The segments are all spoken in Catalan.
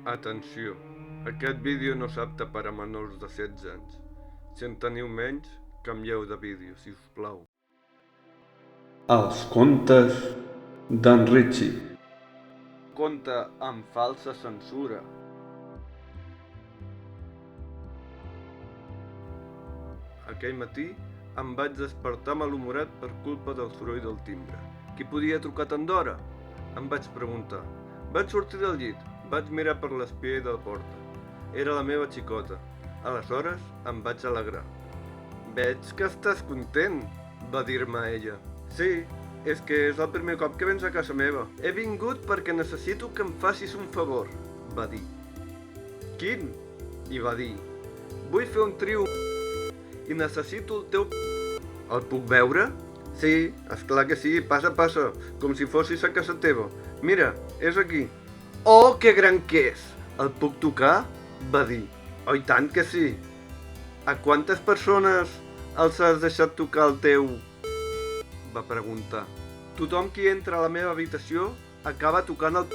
Atenció, aquest vídeo no és apte per a menors de 16 anys. Si en teniu menys, canvieu de vídeo, si us plau. Els contes d'en Richie. Conte amb falsa censura. Aquell matí em vaig despertar malhumorat per culpa del soroll del timbre. Qui podia trucar tant d'hora? Em vaig preguntar. Vaig sortir del llit, vaig mirar per l'espiell de la porta. Era la meva xicota. Aleshores em vaig alegrar. Veig que estàs content, va dir-me ella. Sí, és que és el primer cop que vens a casa meva. He vingut perquè necessito que em facis un favor, va dir. Quin? I va dir. Vull fer un trio i necessito el teu El puc veure? Sí, esclar que sí, passa, com si fossis a casa teva. Mira, és aquí. Oh, que gran que és! El puc tocar? Va dir. Oh, i tant que sí. A quantes persones els has deixat tocar el teu? Va preguntar. Tothom qui entra a la meva habitació acaba tocant el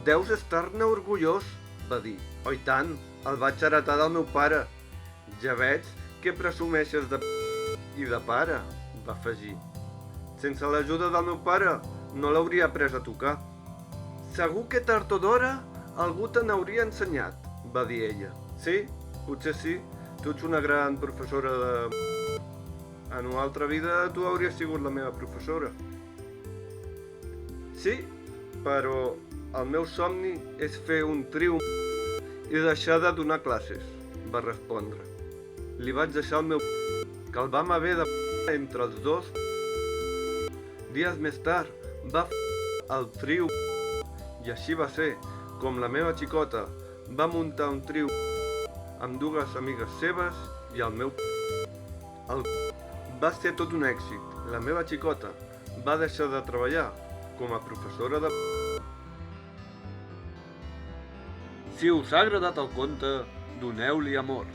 Deus estar-ne orgullós, va dir. Oh, i tant, el vaig heretar del meu pare. Ja veig que presumeixes de i de pare, va afegir. Sense l'ajuda del meu pare, no l'hauria après a tocar. Segur que tard o d'hora algú te n'hauria ensenyat, va dir ella. Sí, potser sí, tu ets una gran professora de... En una altra vida tu hauries sigut la meva professora. Sí, però el meu somni és fer un trio i deixar de donar classes, va respondre. Li vaig deixar el meu que el vam haver de entre els dos. Dies més tard va el trio i així va ser com la meva xicota va muntar un trio amb dues amigues seves i el meu el va ser tot un èxit. La meva xicota va deixar de treballar com a professora de... Si us ha agradat el conte, doneu-li amor.